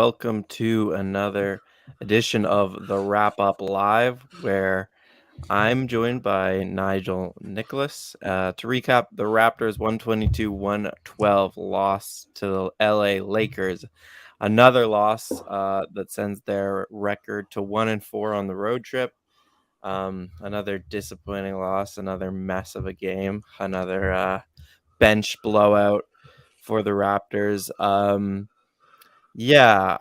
welcome to another edition of the Wrap Up Live, where I'm joined by Nigel Nicholas to recap the Raptors 122-112 loss to the LA Lakers. Another loss that sends their record to 1-4 on the road trip. Another disappointing loss, another mess of a game, another bench blowout for the Raptors. Yeah,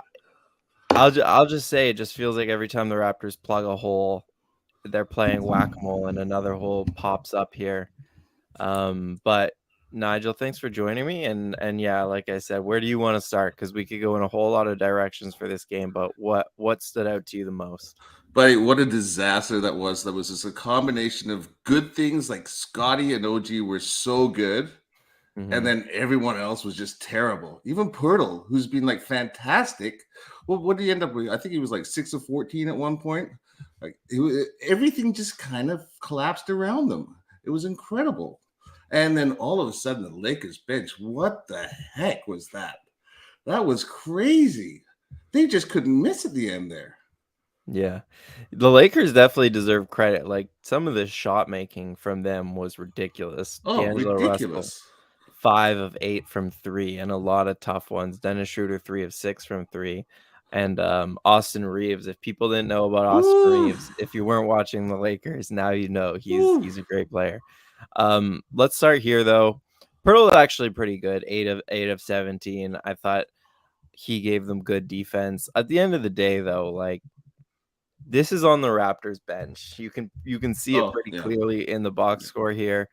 I'll just say it just feels like every time the Raptors plug a hole, they're playing whack-a-mole and another hole pops up here. But Nigel, thanks for joining me. And yeah, like I said, where do you want to start? Because we could go in a whole lot of directions for this game, but what stood out to you the most? But what a disaster that was. That was just a combination of good things like Scottie and OG were so good, and Mm-hmm. then everyone else was just terrible. Even Pirtle, who's been like fantastic. Well, what did he end up with? I think he was like 6 of 14 at one point. Like everything just kind of collapsed around them. It was incredible. And then all of a sudden, the Lakers bench. What the heck was that? That was crazy. They just couldn't miss at the end there. Yeah. The Lakers definitely deserve credit. Like some of the shot making from them was ridiculous. Oh, D'Angelo Russell, ridiculous. 5 of 8 from 3 and a lot of tough ones. Dennis Schroeder, 3 of 6 from 3. And Austin Reeves. If people didn't know about Austin Woo, Reeves, if you weren't watching the Lakers, now you know woo. he's a great player. Let's start here though. Pirtle is actually pretty good. 8 of 17. I thought he gave them good defense. At the end of the day though, like this is on the Raptors bench. You can see it Oh, pretty yeah. clearly in the box score here.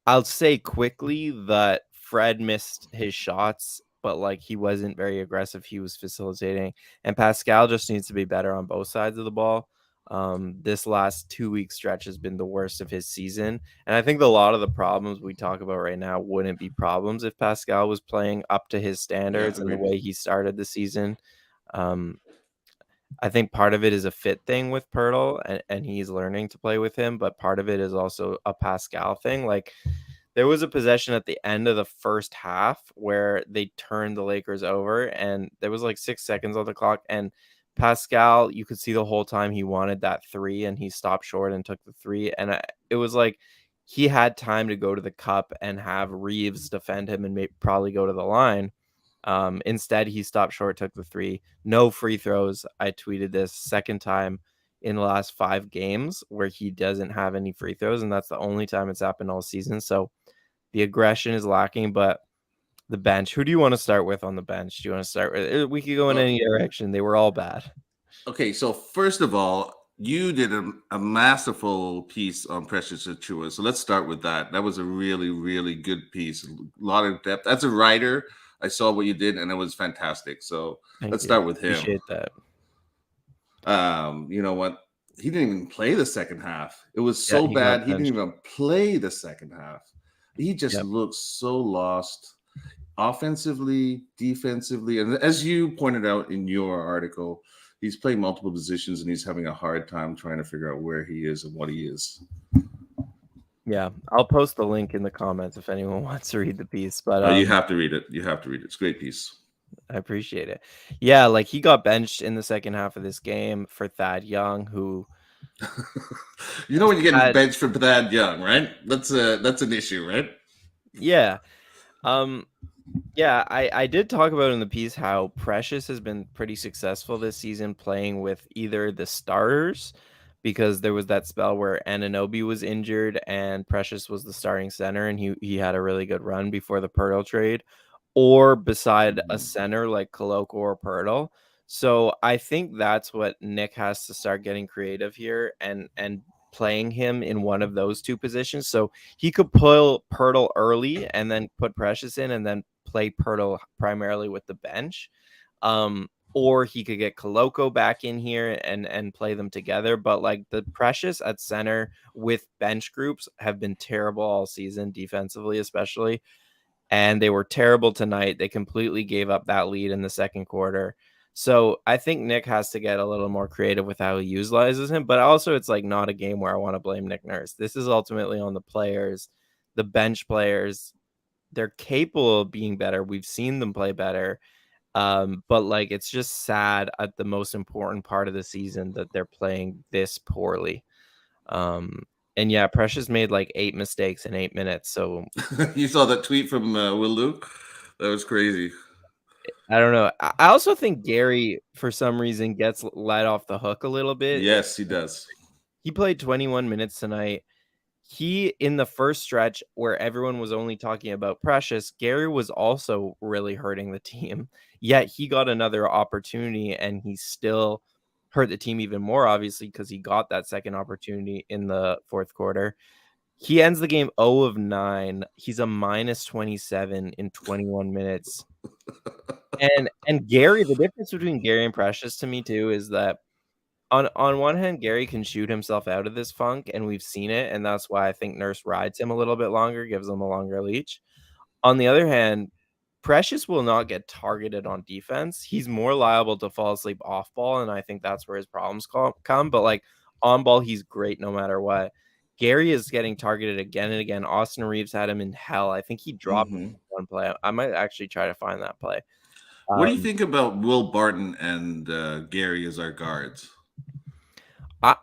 I'll say quickly that Fred missed his shots, but like he wasn't very aggressive. He was facilitating, and Pascal just needs to be better on both sides of the ball. This last 2 week stretch has been the worst of his season, and I think a lot of the problems we talk about right now wouldn't be problems if Pascal was playing up to his Yeah, standards and the agreed. way he started the season. Um, I think part of it is a fit thing with Pirtle, and he's learning to play with him, but part of it is also a Pascal thing. Like there was a possession at the end of the first half where they turned the Lakers over, and there was like 6 seconds on the clock, and Pascal, you could see the whole time he wanted that three, and he stopped short and took the three, and it was like he had time to go to the cup and have Reeves defend him and probably go to the line. Instead, he stopped short, took the three. No free throws. I tweeted this second time in the last 5 games where he doesn't have any free throws, and that's the only time it's happened all season. So the aggression is lacking, but the bench. Who do you want to start with on the bench? Do you want to start with? We could go in Well, any direction. They were all bad. okay, so first of all, you did a masterful piece on Precious Achua. So let's start with that. That was a really, really good piece. A lot of depth. As a writer, I saw what you did and it was fantastic. So Thank let's you. start with him. Appreciate that. You know what? He didn't even play the second half. It was Yeah, so he got bad. He didn't benched. even play the second half. He just Yep. looked so lost offensively, defensively. And as you pointed out in your article, he's playing multiple positions and he's having a hard time trying to figure out where he is and what he is. Yeah, I'll post the link in the comments if anyone wants to read the piece. But You have to read it. You have to read it. It's a great piece. I appreciate it. Yeah, like he got benched in the second half of this game for Thad Young, who You know when you're getting had benched for Thad Young, right? That's an issue, right? yeah. Um yeah, I did talk about in the piece how Precious has been pretty successful this season playing with either the starters because there was that spell where Anunoby was injured and Precious was the starting center and he had a really good run before the Pirtle trade, or beside a Mhm. center like Koloko or Pirtle. So I think that's what Nick has to start getting creative here and playing him in one of those two positions. So he could pull Pirtle early and then put Precious in and then play Pirtle primarily with the bench. Or he could get Koloko back in here and play them together. But like the Precious at center with bench groups have been terrible all season, defensively especially. And they were terrible tonight. They completely gave up that lead in the second quarter. So I think Nick has to get a little more creative with how he utilizes him. But also, it's like not a game where I want to blame Nick Nurse. This is ultimately on the players, the bench players. They're capable of being better. We've seen them play better. But like it's just sad at the most important part of the season that they're playing this poorly. Um, and yeah, Precious made like 8 mistakes in 8 minutes. So You saw that tweet from Will Luke? That was crazy. I don't know. I also think Gary, for some reason, gets let off the hook a little bit. Yes, he does. He played 21 minutes tonight. He in the first stretch where everyone was only talking about Precious, Gary was also really hurting the team. Yet he got another opportunity and he still hurt the team even more, obviously, because he got that second opportunity in the fourth quarter. He ends the game 0 of 9. He's a minus 27 in 21 minutes. And Gary, the difference between Gary and Precious to me too is that on one hand, Gary can shoot himself out of this funk, and we've seen it, and that's why I think Nurse rides him a little bit longer, gives him a longer leash. On the other hand, Precious will not get targeted on defense. He's more liable to fall asleep off ball, and I think that's where his problems come. But like on ball, he's great no matter what. Gary is getting targeted again and again. Austin Reeves had him in hell. I think he dropped Hmm. one play. I might actually try to find that play. What do you Um, think about Will Barton and Gary as our guards?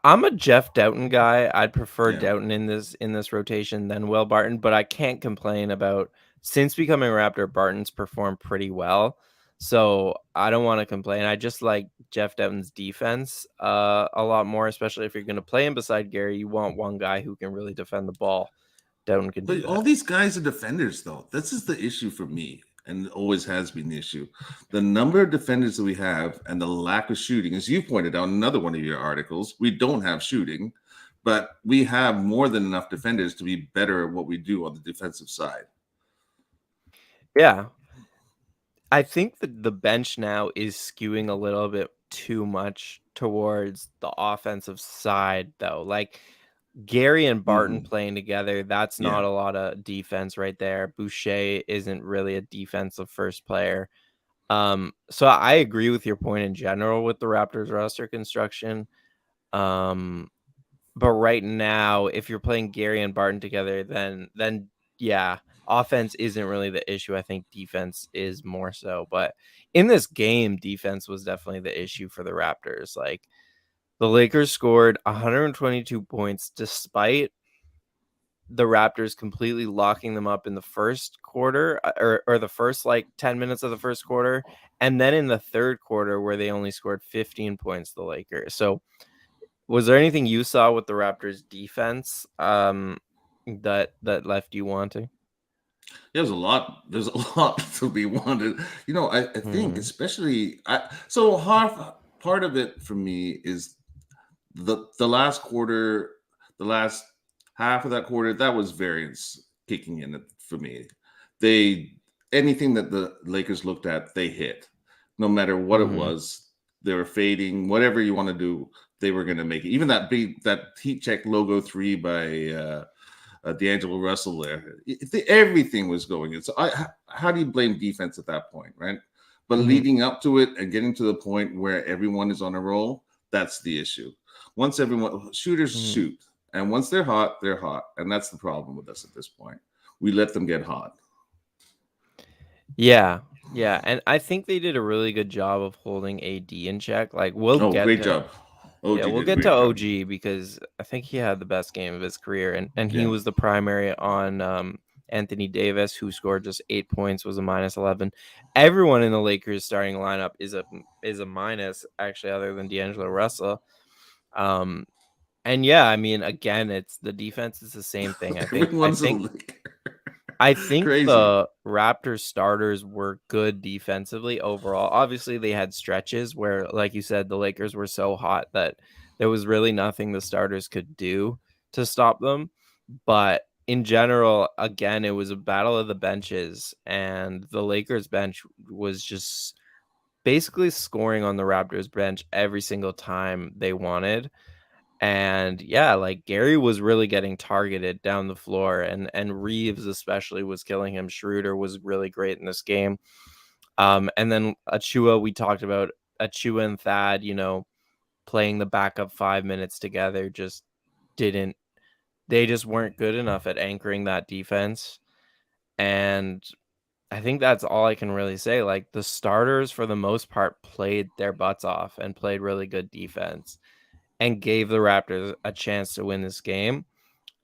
I'm a Jeff Doughton guy. I'd prefer Yeah. Doughton in this rotation than Will Barton, but I can't complain about since becoming a Raptor, Barton's performed pretty well. So I don't want to complain. I just like Jeff Doughton's defense a lot more, especially if you're going to play him beside Gary. You want one guy who can really defend the ball. Doughton can do But that. all these guys are defenders, though. This is the issue for me, and always has been the issue. The number of defenders that we have and the lack of shooting, as you pointed out in another one of your articles, we don't have shooting, but we have more than enough defenders to be better at what we do on the defensive side. Yeah, I think that the bench now is skewing a little bit too much towards the offensive side, though. Like Gary and Barton Hmm. playing together, that's Yeah. not a lot of defense right there. Boucher isn't really a defensive first player. So I agree with your point in general with the Raptors roster construction. Um, but right now, if you're playing Gary and Barton together, then yeah, offense isn't really the issue. I think defense is more so. But in this game, defense was definitely the issue for the Raptors. Like the Lakers scored 122 points despite the Raptors completely locking them up in the first quarter or the first like 10 minutes of the first quarter. And then in the third quarter where they only scored 15 points, the Lakers. So was there anything you saw with the Raptors defense that left you wanting? There's a lot. There's a lot to be wanted. I think Mhm. especially so half part of it for me is the last quarter, the last half of that quarter, that was variance kicking in for me. They anything that the Lakers looked at, they hit. No matter what it Mhm. was, they were fading. Whatever you want to do, they were going to make it. Even that heat check logo three by D'Angelo Russell there, everything was going in. So how do you blame defense at that point, right? But Mhm. leading up to it and getting to the point where everyone is on a roll, that's the issue. Once everyone shooters Mhm. shoot, and once they're hot, and that's the problem with us at this point. We let them get hot. Yeah. Yeah, and I think they did a really good job of holding AD in check. Like we'll Oh, get great to job. OG we'll did a get to great job. OG because I think he had the best game of his career and he Yeah. was the primary on Anthony Davis, who scored just 8 points, was a minus 11. Everyone in the Lakers starting lineup is a minus, actually, other than D'Angelo Russell. Um, and yeah, I mean, again, it's the defense is the same thing. I Everyone's a think lick. I think Crazy. the Raptors starters were good defensively overall. Obviously, they had stretches where, like you said, the Lakers were so hot that there was really nothing the starters could do to stop them. But in general, again, it was a battle of the benches, and the Lakers bench was just basically scoring on the Raptors bench every single time they wanted. And yeah, like Gary was really getting targeted down the floor and Reeves especially was killing him. Schroeder was really great in this game. And then Achua, we talked about Achua and Thad, playing the backup 5 minutes together didn't they just weren't good enough at anchoring that defense. And I think that's all I can really say. Like the starters, for the most part, played their butts off and played really good defense and gave the Raptors a chance to win this game.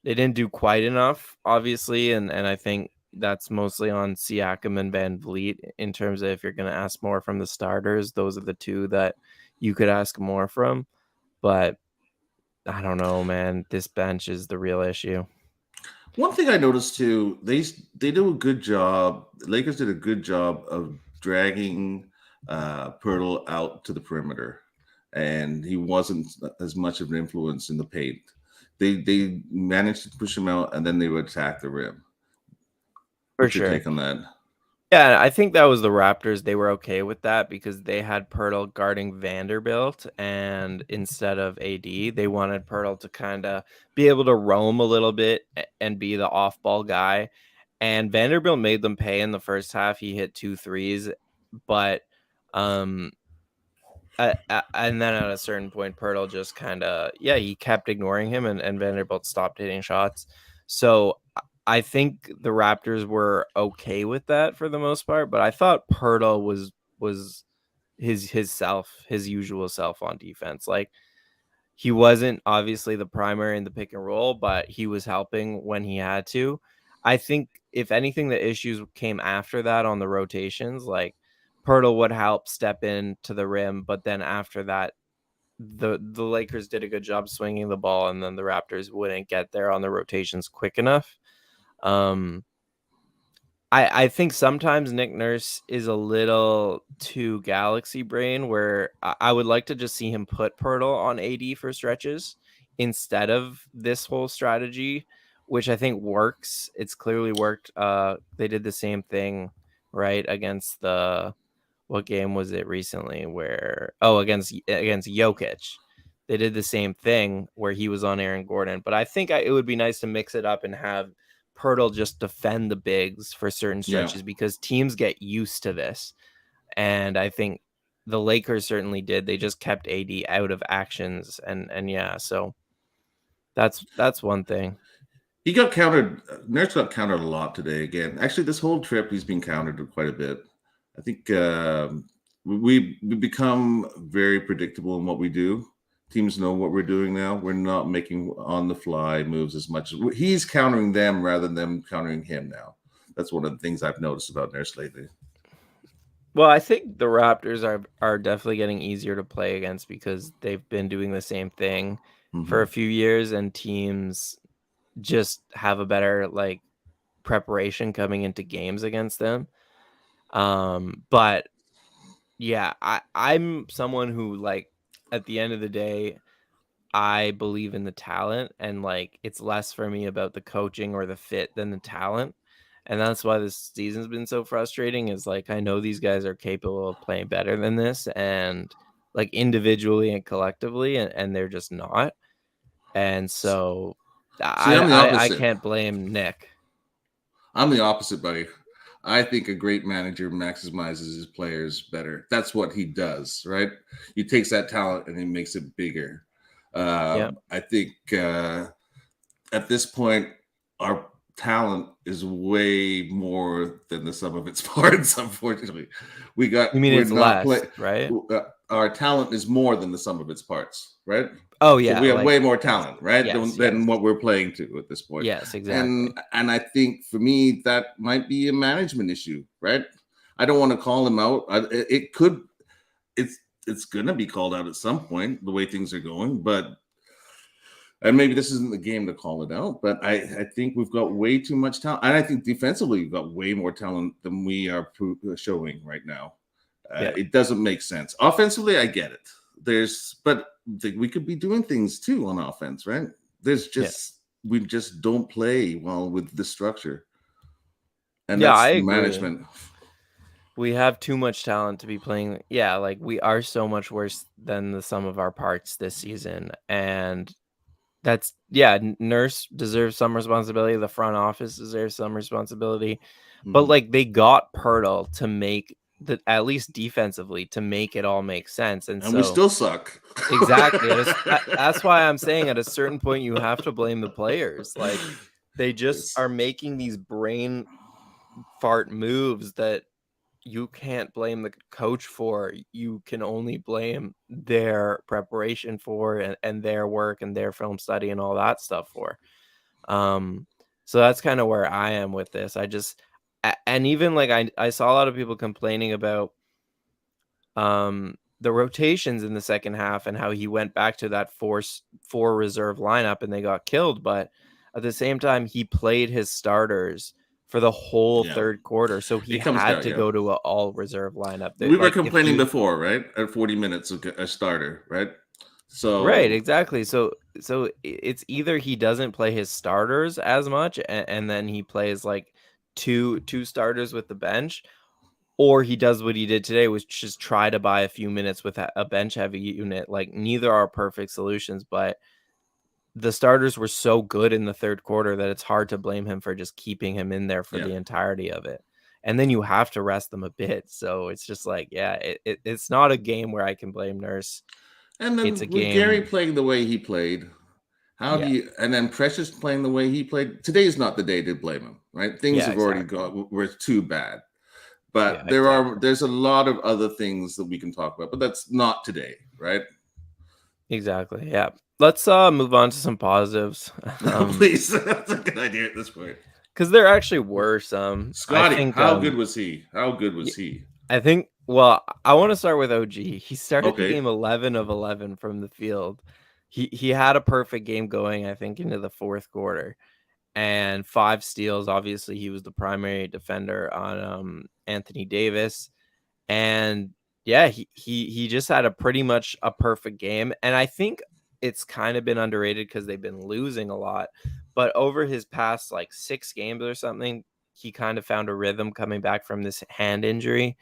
They didn't do quite enough, obviously, and I think that's mostly on Siakam and Van Vliet in terms of if you're going to ask more from the starters. Those are the two that you could ask more from. But I don't know, man. This bench is the real issue. One thing I noticed too, they do a good job. The Lakers did a good job of dragging Pirtle out to the perimeter, and he wasn't as much of an influence in the paint. They managed to push him out, and then they would attack the rim. For What's your sure. take on that? Yeah, I think that was the Raptors. They were okay with that because they had Pirtle guarding Vanderbilt, and instead of AD, they wanted Pirtle to kind of be able to roam a little bit and be the off-ball guy. And Vanderbilt made them pay in the first half. He hit 2 threes, but um and then at a certain point, Pirtle just kind of, yeah, he kept ignoring him, and Vanderbilt stopped hitting shots. So I think the Raptors were okay with that for the most part, but I thought Pirtle was his usual self on defense. Like he wasn't obviously the primary in the pick and roll, but he was helping when he had to. I think if anything, the issues came after that on the rotations. Like Pirtle would help step in to the rim, but then after that, the Lakers did a good job swinging the ball, and then the Raptors wouldn't get there on the rotations quick enough. Um, I think sometimes Nick Nurse is a little too galaxy brain, where I would like to just see him put Pirtle on AD for stretches instead of this whole strategy, which I think works. It's clearly worked. They did the same thing, right, against the, what game was it recently where, against Jokic. They did the same thing where he was on Aaron Gordon. But I think it would be nice to mix it up and have Pirtle just defend the bigs for certain Yeah. stretches because teams get used to this. And I think the Lakers certainly did. They just kept AD out of actions, and yeah, so that's one thing. He got countered. Nurse got countered a lot today again. Actually, this whole trip he's been countered quite a bit. I think we become very predictable in what we do. Teams know what we're doing now. We're not making on the fly moves as much. He's countering them rather than them countering him now. That's one of the things I've noticed about Nurse lately. Well, I think the Raptors are definitely getting easier to play against because they've been doing the same thing for Mm-hmm. a few years, and teams just have a better like preparation coming into games against them. But yeah, I'm someone who, like, at the end of the day, I believe in the talent, and like it's less for me about the coaching or the fit than the talent. And that's why this season's been so frustrating, is like I know these guys are capable of playing better than this, and like individually and collectively, and they're just not. And so See, I'm the I opposite. can't blame Nick. I'm the opposite, buddy. I think a great manager maximizes his players better. That's what he does, right? He takes that talent and he makes it bigger. Yeah. I think at this point, our talent is way more than the sum of its parts. Unfortunately, You mean we're it's not play. less, right? Our talent is more than the sum of its parts, right? Oh So yeah, we have like way more yes. talent, right, Yes, than yes. what we're playing to at this point. Yes, exactly. And I think for me that might be a management issue, right? I don't want to call him out. It could. It's it's gonna be called out at some point the way things are going, but and maybe this isn't the game to call it out, but I think we've got way too much talent. And I think defensively, we've got way more talent than we are showing right now. Yeah. It doesn't make sense. Offensively, I get it. But we could be doing things too on offense, right? Yeah. We just don't play well with the structure. And Yeah, I that's agree. management. We have too much talent to be playing. Yeah, like we are so much worse than the sum of our parts this season. And that's, yeah, Nurse deserves some responsibility. The front office deserves some responsibility. But Mhm. like they got Pirtle to make the, at least defensively, to make it all make sense. And And we so still suck. exactly. That's why I'm saying at a certain point you have to blame the players. Like they just It's are making these brain fart moves that you can't blame the coach for. You can only blame their preparation for and their work and their film study and all that stuff for. Um, so that's kind of where I am with this. And even like I saw a lot of people complaining about the rotations in the second half and how he went back to that four reserve lineup and they got killed. But at the same time, he played his starters for the whole Yeah, third quarter, so he it comes had down. to Yeah, go to an all reserve lineup. we That were like if complaining he before, right? At 40 minutes a starter, right? right So exactly. So it's either he doesn't play his starters as much and then he plays like two starters with the bench, or he does what he did today, which just try to buy a few minutes with a bench heavy unit. Like neither are perfect solutions, but the starters were so good in the third quarter that it's hard to blame him for just keeping him in there for yeah, the entirety of it. And then you have to rest them a bit. So it's just like, yeah, it's not a game where I can blame Nurse. and It's a then with Gary game. playing the way he played, how do Yeah. you? And then Precious playing the way he played. Today is not the day to blame him, right? Things Yeah, have already exactly. got were too bad. Yeah, But exactly. there's a lot of other things that we can talk about, but that's not today, right? Exactly. Yeah. Let's move on to some positives. Please, that's a good idea at this point. Because there actually were some. I Scotty, think how good was he? How good y- was he? I think well, I want to start with OG. He started the Okay, game 11 of 11 from the field. He had a perfect game going, I think, into the fourth quarter. And 5 steals. Obviously, he was the primary defender on Anthony Davis. And yeah, he just had a pretty much a perfect game. And I think it's kind of been underrated because they've been losing a lot. But over his past like 6 games or something, he kind of found a rhythm coming back from this hand injury.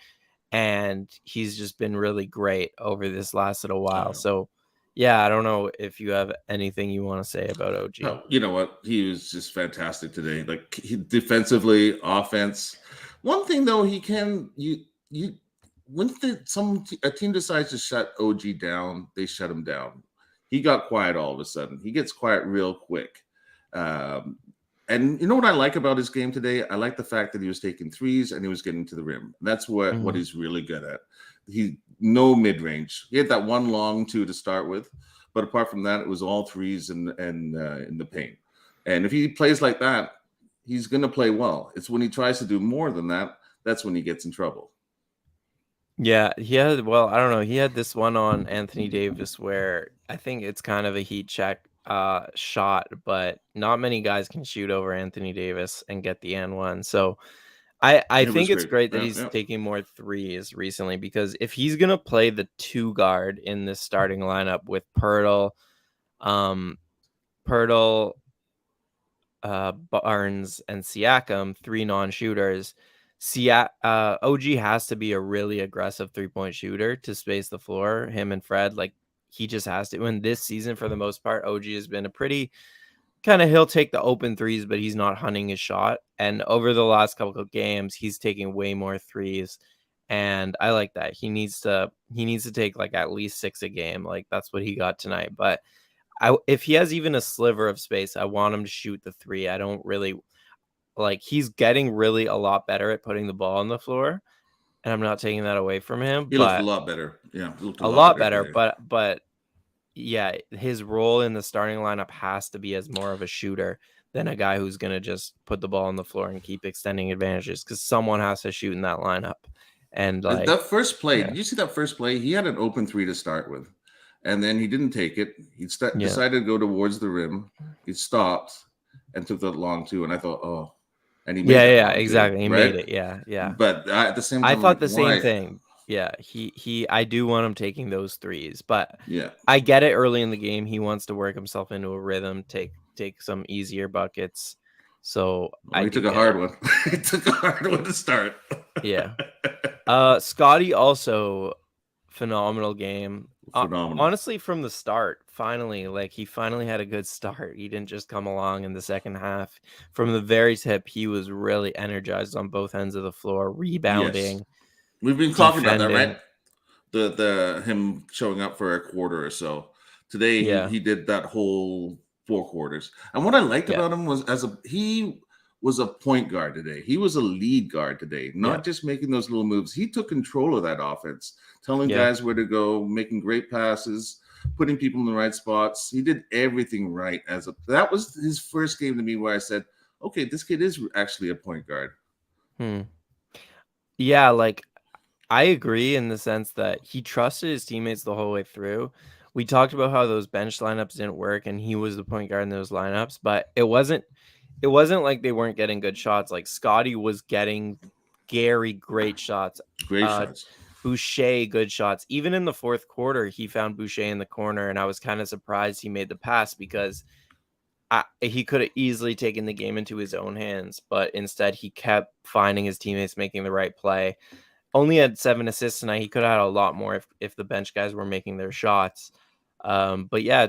And he's just been really great over this last little I while. know. So yeah, I don't know if you have anything you want to say about OG. Oh, you know what? He was just fantastic today. Like defensively, offense. One thing though, he can you when a team decides to shut OG down, they shut him down. He got quiet all of a sudden. He gets quiet real quick. Um, and you know what I like about his game today? I like the fact that he was taking threes and he was getting to the rim. That's what Mhm. he's really good at. He no mid range. He had that one long two to start with, but apart from that, it was all threes and in the paint. And if he plays like that, he's going to play well. It's when he tries to do more than that that's when he gets in trouble. Yeah, well, I don't know. He had this one on Anthony Davis where I think it's kind of a heat check shot, but not many guys can shoot over Anthony Davis and get the and one. So I It was think it's great. great that Yeah, he's yeah. taking more threes recently because if he's gonna play the two guard in this starting lineup with um Pirtle, Barnes and Siakam, 3 non-shooters. OG has to be a really aggressive three-point shooter to space the floor. Him and Fred, like he just has to. And this season, for the most part, OG has been a pretty kind of he'll take the open threes, but he's not hunting his shot. And over the last couple of games, he's taking way more threes. And I like that. He needs to take like at least 6 a game. Like that's what he got tonight. But if he has even a sliver of space, I want him to shoot the three. I don't really like he's getting really a lot better at putting the ball on the floor, and I'm not taking that away from him, He looked a but lot better. Yeah, he looked a a lot lot better better. today. But yeah, his role in the starting lineup has to be as more of a shooter than a guy who's gonna just put the ball on the floor and keep extending advantages because someone has to shoot in that lineup. And like, That first play, yeah, did you see that first play? He had an open three to start with, and then he didn't take it. He yeah, decided to go towards the rim. He stopped and took that long two, and I thought, oh, and he made yeah, that yeah, long two, exactly. He right? made it. Yeah, yeah. But at the same I time, I'm like, thought the same why? thing. Yeah, I do want him taking those threes, but Yeah. I get it early in the game. He wants to work himself into a rhythm, take some easier buckets. So Oh, I he do took a get it. hard one. He took a hard one to start. Yeah. Scotty also phenomenal game. Phenomenal. Honestly, from the start, finally, like he finally had a good start. He didn't just come along in the second half. From the very tip, he was really energized on both ends of the floor, Yes. rebounding, We've been talking about that, right? defending. The him showing up for a quarter or so. Today Yeah. he did that whole 4 quarters. And what I liked Yeah. about him was he was a point guard today. He was a lead guard today, Yeah. not just making those little moves. He took control of that offense, telling Yeah. guys where to go, making great passes, putting people in the right spots. He did everything right. That was his first game to me where I said, okay, this kid is actually a point guard. Yeah, like I agree in the sense that he trusted his teammates the whole way through. We talked about how those bench lineups didn't work and he was the point guard in those lineups, but it wasn't like they weren't getting good shots. Like Scottie was getting Gary great shots. Great Uh shots. Boucher good shots. Even in the fourth quarter, he found Boucher in the corner and I was kind of surprised he made the pass because he could have easily taken the game into his own hands, but instead he kept finding his teammates making the right play. Only had 7 assists tonight. He could have had a lot more if the bench guys were making their shots. But yeah,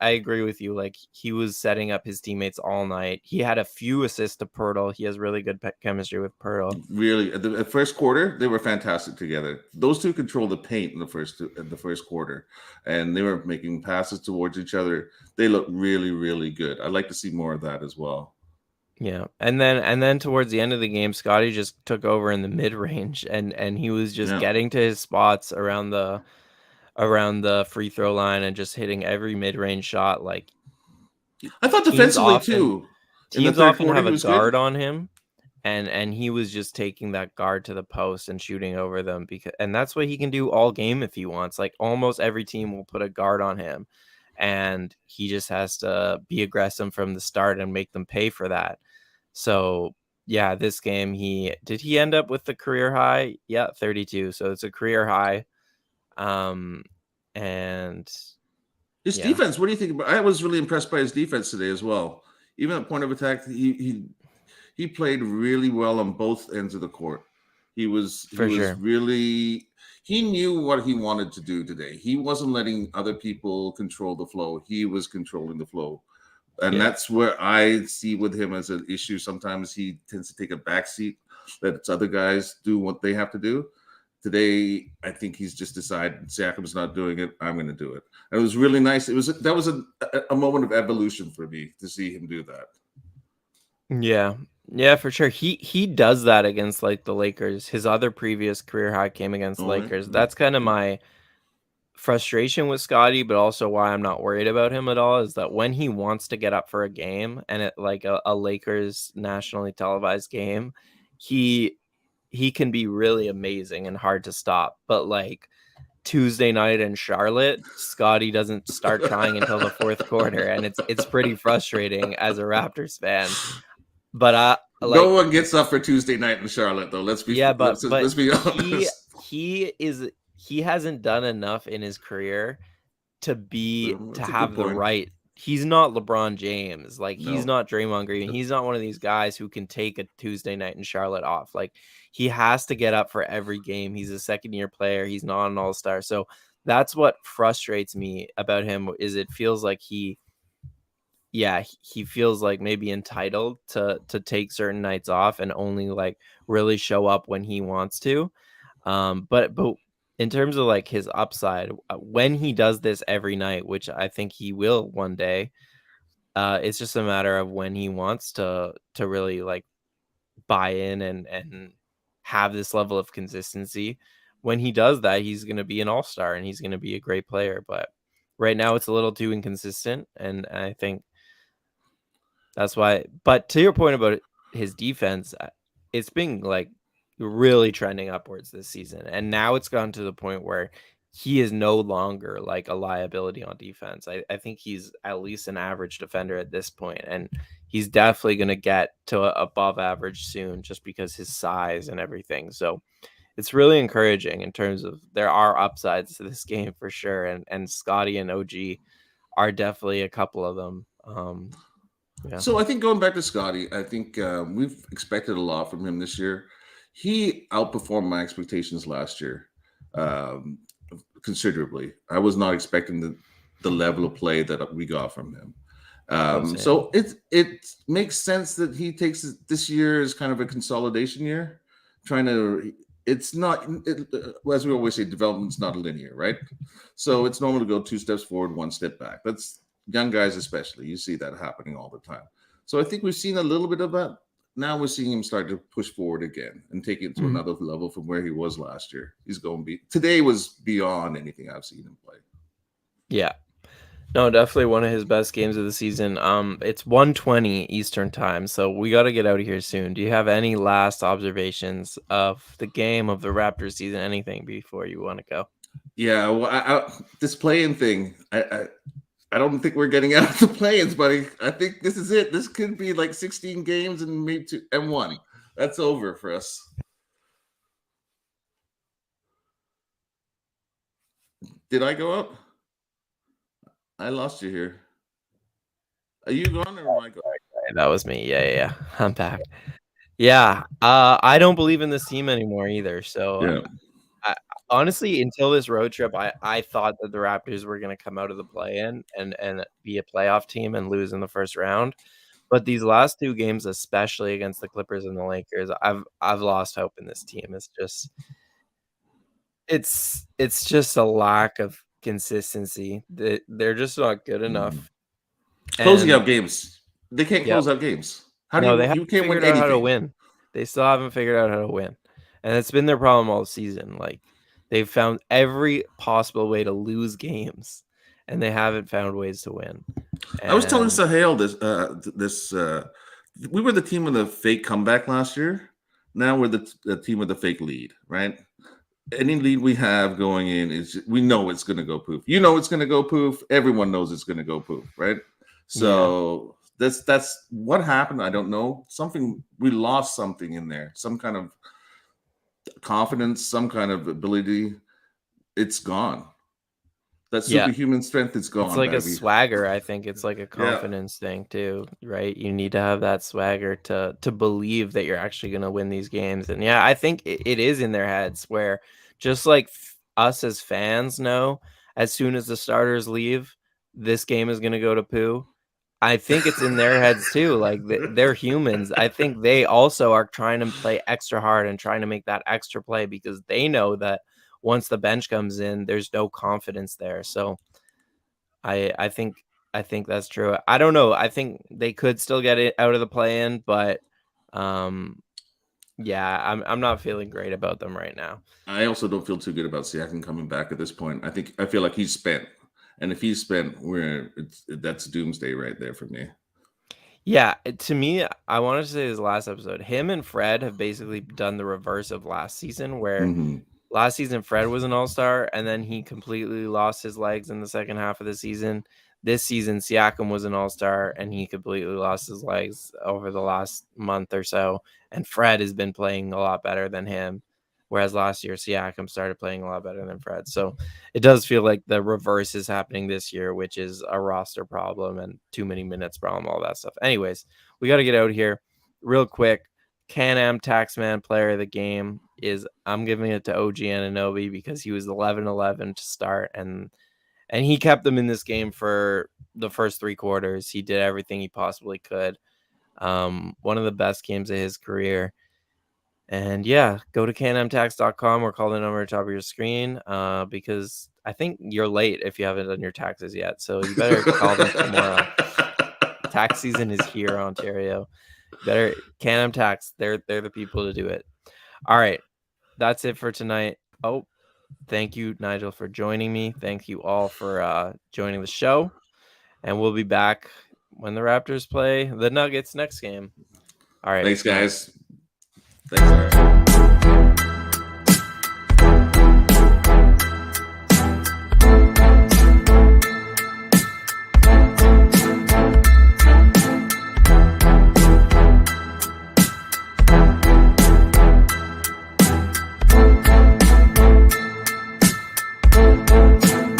I agree with you. Like he was setting up his teammates all night. He had a few assists to Pirtle. He has really good chemistry with Pirtle. Really, the first quarter they were fantastic together. Those two controlled the paint in the first quarter, and they were making passes towards each other. They looked really, really good. I'd like to see more of that as well. Yeah, and then towards the end of the game, Scottie just took over in the mid range, and he was just Yeah, getting to his spots around the free throw line and just hitting every mid range shot. Like I thought teams defensively often too. In the teams third often quarter, have he a was good. guard on him, and he was just taking that guard to the post and shooting over them and that's what he can do all game if he wants. Like almost every team will put a guard on him, and he just has to be aggressive from the start and make them pay for that. So yeah, this game he end up with the career high? Yeah, 32. So it's a career high. Um, and His yeah, defense. What do you think about? I was really impressed by his defense today as well. Even at point of attack, he played really well on both ends of the court. He for was sure. really he knew what he wanted to do today. He wasn't letting other people control the flow. He was controlling the flow. And Yeah. that's where I see with him as an issue. Sometimes he tends to take a backseat, let other guys do what they have to do. Today, I think he's just decided Siakam's not doing it. I'm going to do it. And it was really nice. That was a moment of evolution for me to see him do that. Yeah. Yeah, for sure. He does that against like the Lakers. His other previous career high came against the Oh, Lakers. That's kind of yeah. my frustration with Scottie, but also why I'm not worried about him at all is that when he wants to get up for a game and it like a Lakers nationally televised game, he he can be really amazing and hard to stop. But like Tuesday night in Charlotte, Scottie doesn't start trying until the fourth quarter, and it's pretty frustrating as a Raptors fan. But I No like one gets up for Tuesday night in Charlotte, though. yeah, but Let's be he honest. he is he hasn't done enough in his career to That's a good have the point. right. He's not LeBron James. Like he's No, not Draymond Green. He's not one of these guys who can take a Tuesday night in Charlotte off. Like he has to get up for every game. He's a second year player. He's not an all-star. So that's what frustrates me about him is it feels like he feels like maybe entitled to take certain nights off and only like really show up when he wants to. But in terms of like his upside, when he does this every night, which I think he will one day, it's just a matter of when he wants to really like buy in and have this level of consistency. When he does that, he's going to be an all-star and he's going to be a great player. But right now, it's a little too inconsistent, and I think that's why. But to your point about his defense, it's been like really trending upwards this season. And now it's gone to the point where he is no longer like a liability on defense. I think he's at least an average defender at this point, and he's definitely going to get to above average soon just because his size and everything. So it's really encouraging in terms of there are upsides to this game for sure. And Scottie and OG are definitely a couple of them. Yeah. So I think going back to Scottie, I think we've expected a lot from him this year. He outperformed my expectations last year um, considerably. I was not expecting the level of play that we got from him. Oh, same. So it makes sense that he takes this year as kind of a consolidation year, trying to. It's not as we always say, development's not linear, right? So it's normal to go 2 steps forward, 1 step back. That's young guys, especially. You see that happening all the time. So I think we've seen a little bit of that. now we're seeing him start to push forward again and take it to another level from where he was last year. He's going to be today was beyond anything I've seen him play. Yeah. No, definitely one of his best games of the season. It's 1:20 Eastern time, so we got to get out of here soon. Do you have any last observations of the game, of the Raptors season, anything before you want to go? Yeah, well, this playing thing, I don't think we're getting out of the play-ins, buddy. I think this is it. This could be like 16 games and maybe two and one. That's over for us. Did I go up? I lost you here. Are you gone or am I gone? That was me. Yeah. I'm back. Yeah. I don't believe in this team anymore either. So Yeah. I, honestly, until this road trip, I thought that the Raptors were going to come out of the play-in and be a playoff team and lose in the first round. But these last two games, especially against the Clippers and the Lakers, I've lost hope in this team. It's just a lack of consistency. They're just not good enough. Closing And out games. They can't yep. close out games. How do No, they you haven't can't win figured out how to anything? win. They still haven't figured out how to win. And it's been their problem all season. Like, they've found every possible way to lose games, and they haven't found ways to win. I was telling And Sahel we were the team with the fake comeback last year. Now we're the team with the fake lead, right? Any lead we have going in is we know it's going to go poof. You know it's going to go poof. Everyone knows it's going to go poof, right? yeah. So that's what happened. I don't know. Something we lost something in there. Some kind of confidence, some kind of ability. It's gone. That Yeah. superhuman strength is It's gone, like a baby. swagger, I think it's like a Yeah. confidence thing too, right? You need to have that swagger to believe that you're actually gonna win these games, and yeah, I think it is in their heads where just like us as fans know, as soon as the starters leave, this game is gonna go to poo. I think it's in their heads too, like, they're humans. I think they also are trying to play extra hard and trying to make that extra play because they know that once the bench comes in, there's no confidence there, so I think that's true. I don't know. I think they could still get it out of the play-in, but um, yeah, I'm not feeling great about them right now. I also don't feel too good about Siakam coming back at this point. I feel like he's spent, and if he's spent, that's doomsday right there for me. Yeah, to me, I wanted to say this last episode. Him and Fred have basically done the reverse of last season, where Mm-hmm. last season Fred was an all-star, and then he completely lost his legs in the second half of the season. This season, Siakam was an all-star, and he completely lost his legs over the last month or so. And Fred has been playing a lot better than him, whereas last year Siakam started playing a lot better than Fred. So it does feel like the reverse is happening this year, which is a roster problem and too many minutes problem, all that stuff. Anyways, we got to get out of here real quick. Can-Am Taxman player of the game is I'm giving it to OG Anunoby because he was 11-11 to start, and he kept them in this game for the first three quarters. He did everything he possibly could. One of the best games of his career. And yeah, go to canamtax.com or call the number at the top of your screen because I think you're late if you haven't done your taxes yet. So you better call them tomorrow. Tax season is here, Ontario. Better Can-Am Tax. They're the people to do it. All right. That's it for tonight. Oh, thank you, Nigel, for joining me. Thank you all for joining the show. And we'll be back when the Raptors play the Nuggets next game. All right. Thanks, Peace. guys. Thanks, guys.